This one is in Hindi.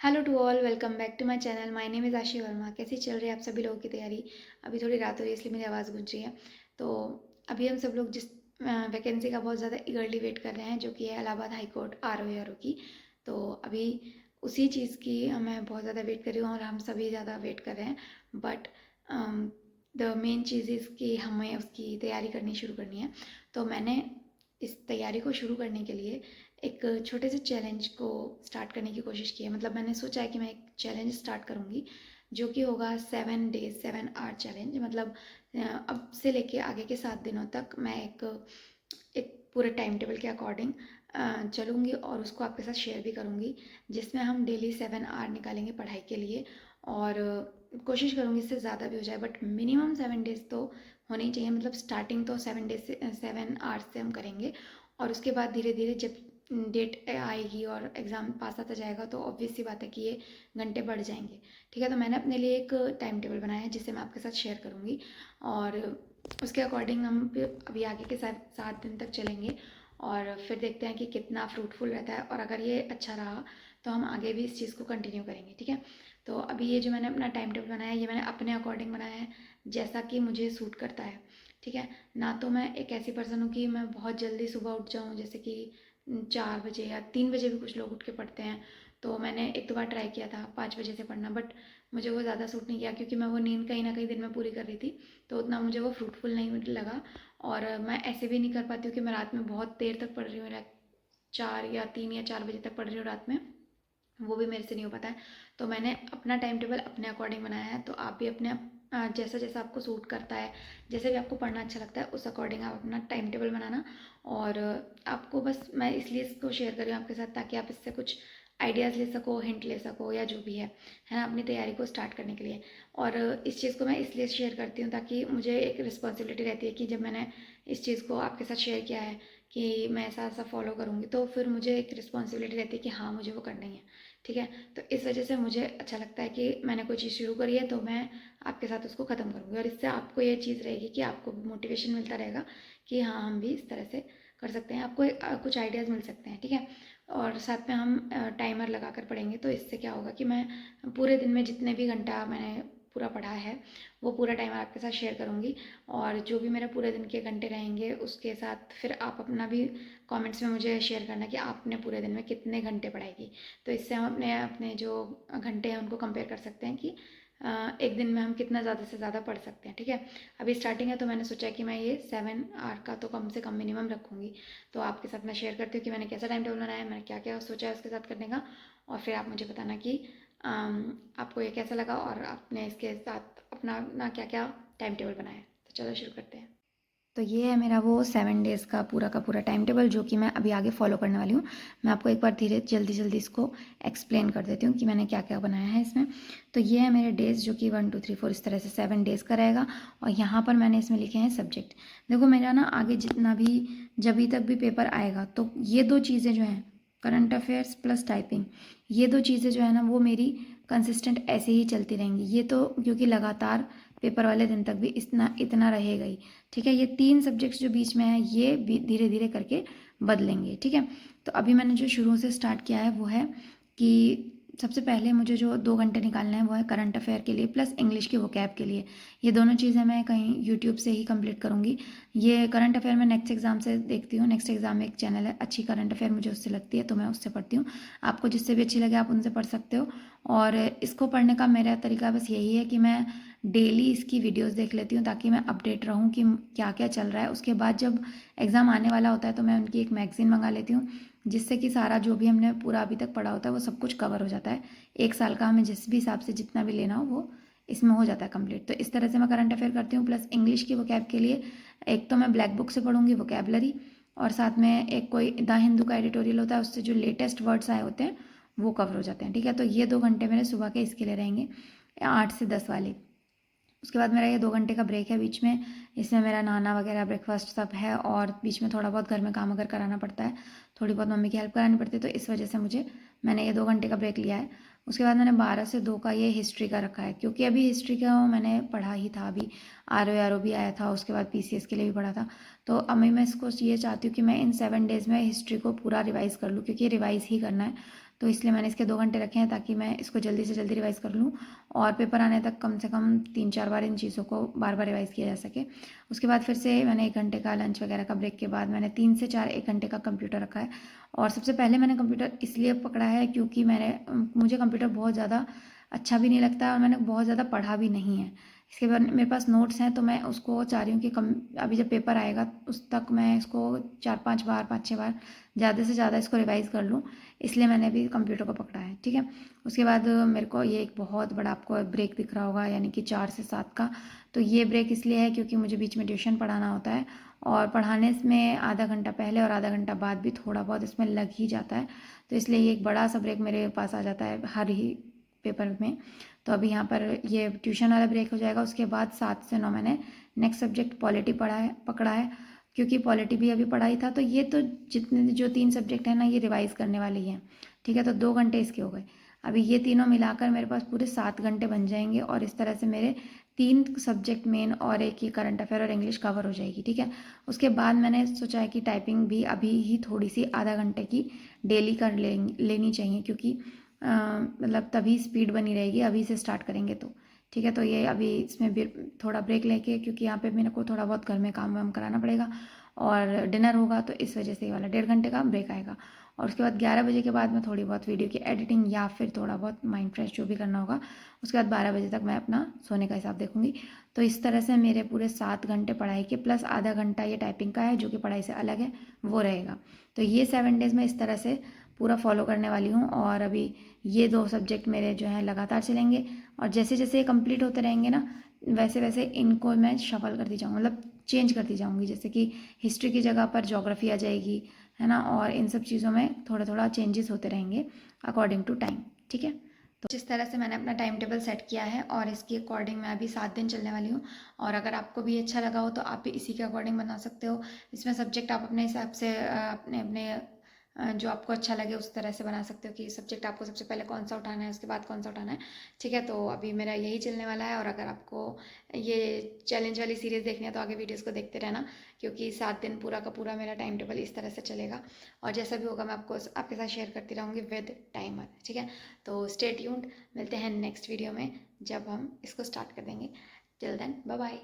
Hello to all, welcome back to my channel. My name is Ashi Verma. कैसी चल रही है आप सभी लोगों की तैयारी? अभी थोड़ी रात हो रही है इसलिए मेरी आवाज़ गूंज रही है। तो अभी हम सब लोग जिस वैकेंसी का बहुत ज़्यादा ईगरली वेट कर रहे हैं, जो कि है इलाहाबाद हाई कोर्ट RO की। तो अभी उसी चीज़ की मैं बहुत ज़्यादा वेट कर रही हूँ और हम सभी ज़्यादा वेट कर रहे हैं। But the main cheese is कि हमें उसकी तैयारी करनी शुरू करनी है। तो मैंने इस तैयारी को शुरू करने के लिए एक छोटे से चैलेंज को स्टार्ट करने की कोशिश की है। मतलब मैंने सोचा है कि मैं एक चैलेंज स्टार्ट करूँगी, जो कि होगा 7 डेज 7 आवर चैलेंज। मतलब अब से लेके आगे के 7 दिनों तक मैं एक एक पूरे टाइम टेबल के अकॉर्डिंग चलूँगी और उसको आपके साथ शेयर भी करूँगी, जिसमें हम डेली 7 आवर निकालेंगे पढ़ाई के लिए। और कोशिश करूँगी इससे ज़्यादा भी हो जाए, बट मिनिमम 7 डेज तो होने ही चाहिए। मतलब स्टार्टिंग तो 7 डेज से 7 आवर्स से हम करेंगे, और उसके बाद धीरे धीरे जब डेट आएगी और एग्ज़ाम पास आता जाएगा तो ऑब्वियस सी बात है कि ये घंटे बढ़ जाएंगे। ठीक है, तो मैंने अपने लिए एक टाइम टेबल बनाया है जिसे मैं आपके साथ शेयर करूँगी, और उसके अकॉर्डिंग हम अभी आगे के 7 दिन तक चलेंगे और फिर देखते हैं कि कितना फ्रूटफुल रहता है। और अगर ये अच्छा रहा तो हम आगे भी इस चीज़ को कंटिन्यू करेंगे। ठीक है, तो अभी ये जो मैंने अपना टाइम टेबल बनाया है, ये मैंने अपने अकॉर्डिंग बनाया है, जैसा कि मुझे सूट करता है। ठीक है, ना तो मैं एक ऐसी पर्सन हूँ कि मैं बहुत जल्दी सुबह उठ जाऊँ, जैसे कि 4 बजे या 3 बजे भी कुछ लोग उठ के पढ़ते हैं। तो मैंने एक दो बार ट्राई किया था 5 बजे से पढ़ना, बट मुझे वो ज़्यादा सूट नहीं किया, क्योंकि मैं वो नींद कहीं ना कहीं दिन में पूरी कर रही थी, तो उतना मुझे वो फ्रूटफुल नहीं लगा। और मैं ऐसे भी नहीं कर पाती हूँ कि मैं रात में बहुत देर तक पढ़ रही हूँ, 3 या 4 बजे तक पढ़ रही हूँ रात में, वो भी मेरे से नहीं हो पाता है। तो मैंने अपना टाइम टेबल अपने अकॉर्डिंग बनाया है, तो आप भी अपने जैसा जैसा आपको सूट करता है, जैसे भी आपको पढ़ना अच्छा लगता है, उस अकॉर्डिंग आप अपना टाइम टेबल बनाना। और आपको बस मैं इसलिए इसको शेयर कर रही हूँ आपके साथ, ताकि आप इससे कुछ आइडियाज़ ले सको, हिंट ले सको, या जो भी है ना, अपनी तैयारी को स्टार्ट करने के लिए। और इस चीज़ को मैं इसलिए शेयर करती हूँ ताकि मुझे एक रिस्पॉन्सिबिलिटी रहती है कि जब मैंने इस चीज़ को आपके साथ शेयर किया है कि मैं ऐसा ऐसा फॉलो करूँगी, तो फिर मुझे एक रिस्पॉन्सिबिलिटी रहती है कि हाँ, मुझे वो करना ही है। ठीक है, तो इस वजह से मुझे अच्छा लगता है कि मैंने कोई चीज़ शुरू करी है तो मैं आपके साथ उसको ख़त्म करूँगी, और इससे आपको ये चीज़ रहेगी कि आपको मोटिवेशन मिलता रहेगा कि हाँ, हम भी इस तरह से कर सकते हैं। आपको कुछ आइडियाज़ मिल सकते हैं। ठीक है, और साथ में हम टाइमर लगा कर पढ़ेंगे, तो इससे क्या होगा कि मैं पूरे दिन में जितने भी घंटा मैंने पूरा पढ़ा है, वो पूरा टाइमर आपके साथ शेयर करूँगी। और जो भी मेरे पूरे दिन के घंटे रहेंगे उसके साथ फिर आप अपना भी कमेंट्स में मुझे शेयर करना कि आपने पूरे दिन में कितने घंटे पढ़ाई की। तो इससे हम अपने अपने जो घंटे हैं उनको कंपेयर कर सकते हैं कि एक दिन में हम कितना ज़्यादा से ज़्यादा पढ़ सकते हैं। ठीक है, अभी स्टार्टिंग है तो मैंने सोचा कि मैं ये 7 आवर का तो कम से कम मिनिमम रखूँगी। तो आपके साथ मैं शेयर करती हूँ कि मैंने कैसा टाइम टेबल बनाया है, मैंने क्या क्या सोचा है उसके साथ करने का। और फिर आप मुझे बताना कि आपको ये कैसा लगा और आपने इसके साथ अपना ना क्या क्या टाइम टेबल बनाया है। तो चलो शुरू करते हैं। तो ये है मेरा वो 7 डेज़ का पूरा टाइम टेबल, जो कि मैं अभी आगे फॉलो करने वाली हूँ। मैं आपको एक बार धीरे जल्दी जल्दी इसको एक्सप्लेन कर देती हूँ कि मैंने क्या क्या बनाया है इसमें। तो ये है मेरे डेज़, जो कि 1 2 3 4 इस तरह से 7 डेज़ का रहेगा। और यहाँ पर मैंने इसमें लिखे हैं सब्जेक्ट। देखो मेरा ना आगे जितना भी जब तक भी पेपर आएगा, तो ये दो चीज़ें जो हैं, करंट अफेयर्स प्लस टाइपिंग, ये दो चीज़ें जो है ना वो मेरी कंसिस्टेंट ऐसे ही चलती रहेंगी। ये तो क्योंकि लगातार पेपर वाले दिन तक भी इतना इतना रहेगा ही। ठीक है, ये 3 सब्जेक्ट्स जो बीच में है ये धीरे धीरे करके बदलेंगे। ठीक है, तो अभी मैंने जो शुरू से स्टार्ट किया है वो है कि सबसे पहले मुझे जो 2 घंटे निकालना है वो है करंट अफेयर के लिए प्लस इंग्लिश के वोकैब के लिए। ये दोनों चीज़ें मैं कहीं यूट्यूब से ही कंप्लीट करूँगी। ये करंट अफेयर मैं नेक्स्ट एग्जाम से देखती हूँ। नेक्स्ट एग्जाम में एक चैनल है अच्छी करंट अफेयर, मुझे उससे लगती है तो मैं उससे पढ़ती हूँ। आपको जिससे भी अच्छी लगे आप उनसे पढ़ सकते हो। और इसको पढ़ने का मेरा तरीका बस यही है कि मैं डेली इसकी वीडियोस देख लेती हूँ, ताकि मैं अपडेट रहूँ कि क्या क्या चल रहा है। उसके बाद जब एग्ज़ाम आने वाला होता है तो मैं उनकी एक मैगज़ीन मंगा लेती हूँ, जिससे कि सारा जो भी हमने पूरा अभी तक पढ़ा होता है वो सब कुछ कवर हो जाता है। एक साल का हमें जिस भी हिसाब से जितना भी लेना हो वो इसमें हो जाता है कंप्लीट। तो इस तरह से मैं करंट अफेयर करती हूँ। प्लस इंग्लिश की वोकैब के लिए एक तो मैं ब्लैक बुक से पढ़ूंगी वोकैबलरी, और साथ में एक कोई द हिंदू का एडिटोरियल होता है, उससे जो लेटेस्ट वर्ड्स आए होते हैं वो कवर हो जाते हैं। ठीक है, तो ये 2 घंटे मेरे सुबह के इसके लिए रहेंगे, 8 से 10 वाले। उसके बाद मेरा ये 2 घंटे का ब्रेक है बीच में। इसमें मेरा नहाना वगैरह ब्रेकफास्ट सब है, और बीच में थोड़ा बहुत घर में काम अगर कराना पड़ता है, थोड़ी बहुत मम्मी की हेल्प करानी पड़ती है, तो इस वजह से मैंने ये 2 घंटे का ब्रेक लिया है। उसके बाद मैंने 12 से 2 का ये हिस्ट्री का रखा है, क्योंकि अभी हिस्ट्री का मैंने पढ़ा ही था। अभी RO भी आया था, उसके बाद PCS के लिए भी पढ़ा था। तो अभी मैं इसको ये चाहती हूँ कि मैं इन 7 डेज़ में हिस्ट्री को पूरा रिवाइज़ कर लूँ, क्योंकि रिवाइज़ ही करना है। तो इसलिए मैंने इसके 2 घंटे रखे हैं ताकि मैं इसको जल्दी से जल्दी रिवाइज़ कर लूँ और पेपर आने तक कम से कम 3-4 बार इन चीज़ों को बार बार रिवाइज़ किया जा सके। उसके बाद फिर से मैंने 1 घंटे का लंच वगैरह का ब्रेक के बाद मैंने 3 से 4 1 घंटे का कंप्यूटर रखा है। और सबसे पहले मैंने कंप्यूटर इसलिए पकड़ा है क्योंकि मुझे कंप्यूटर बहुत ज़्यादा अच्छा भी नहीं लगता है और मैंने बहुत ज़्यादा पढ़ा भी नहीं है। इसके बाद मेरे पास नोट्स हैं तो मैं उसको चाह रही हूँ कि कम अभी जब पेपर आएगा उस तक मैं इसको 4-5 बार 5-6 बार ज़्यादा से ज़्यादा इसको रिवाइज़ कर लूँ, इसलिए मैंने अभी कंप्यूटर को पकड़ा है। ठीक है, उसके बाद मेरे को ये एक बहुत बड़ा आपको ब्रेक दिख रहा होगा, यानी कि 4 से 7 का। तो ये ब्रेक इसलिए है क्योंकि मुझे बीच में ट्यूशन पढ़ाना होता है और पढ़ाने में आधा घंटा पहले और आधा घंटा बाद भी थोड़ा बहुत इसमें लग ही जाता है। तो इसलिए ये एक बड़ा सा ब्रेक मेरे पास आ जाता है हर ही पेपर में। तो अभी यहाँ पर ये ट्यूशन वाला ब्रेक हो जाएगा। उसके बाद 7 से 9 मैंने नेक्स्ट सब्जेक्ट पॉलिटी पकड़ा है क्योंकि पॉलिटी भी अभी पढ़ा ही था। तो ये तो जितने जो 3 सब्जेक्ट हैं ना, ये रिवाइज करने वाले ही हैं। ठीक है, तो 2 घंटे इसके हो गए। अभी ये तीनों मिलाकर मेरे पास पूरे 7 घंटे बन जाएंगे और इस तरह से मेरे 3 सब्जेक्ट मेन और एक ही करंट अफेयर और इंग्लिश कवर हो जाएगी। ठीक है, उसके बाद मैंने सोचा है कि टाइपिंग भी अभी ही थोड़ी सी आधा घंटे की डेली कर लेनी चाहिए क्योंकि मतलब तभी स्पीड बनी रहेगी अभी से स्टार्ट करेंगे तो। ठीक है, तो ये अभी इसमें भी थोड़ा ब्रेक लेके, क्योंकि यहाँ पे मेरे को थोड़ा बहुत घर में काम वाम कराना पड़ेगा और डिनर होगा, तो इस वजह से ये वाला 1.5 घंटे का ब्रेक आएगा। और उसके बाद 11 बजे के बाद मैं थोड़ी बहुत वीडियो की एडिटिंग या फिर थोड़ा बहुत माइंड फ्रेश जो भी करना होगा, उसके बाद 12 बजे तक मैं अपना सोने का हिसाब देखूंगी। तो इस तरह से मेरे पूरे 7 घंटे पढ़ाई के प्लस आधा घंटा ये टाइपिंग का है जो कि पढ़ाई से अलग है, वो रहेगा। तो ये 7 डेज़ में इस तरह से पूरा फॉलो करने वाली हूँ। और अभी ये 2 सब्जेक्ट मेरे जो हैं लगातार चलेंगे और जैसे जैसे ये कंप्लीट होते रहेंगे ना, वैसे वैसे इनको मैं शफल करती जाऊँगी, मतलब चेंज करती जाऊँगी। जैसे कि हिस्ट्री की जगह पर ज्योग्राफी आ जाएगी, है ना, और इन सब चीज़ों में थोड़ा थोड़ा चेंजेस होते रहेंगे अकॉर्डिंग टू टाइम। ठीक है, तो जिस तरह से मैंने अपना टाइम टेबल सेट किया है और इसके अकॉर्डिंग मैं अभी 7 दिन चलने वाली हूँ। और अगर आपको भी अच्छा लगा हो तो आप भी इसी के अकॉर्डिंग बना सकते हो। इसमें सब्जेक्ट आप अपने हिसाब से अपने अपने जो आपको अच्छा लगे उस तरह से बना सकते हो कि सब्जेक्ट आपको सबसे पहले कौन सा उठाना है, उसके बाद कौन सा उठाना है। ठीक है, तो अभी मेरा यही चलने वाला है। और अगर आपको ये चैलेंज वाली सीरीज़ देखनी है तो आगे वीडियोस को देखते रहना, क्योंकि 7 दिन पूरा का पूरा मेरा टाइम टेबल इस तरह से चलेगा। और जैसा भी होगा मैं आपको आपके साथ शेयर करती रहूँगी विद टाइमर। ठीक है, तो स्टे ट्यून्ड, मिलते हैं नेक्स्ट वीडियो में जब हम इसको स्टार्ट कर देंगे। Till then bye bye.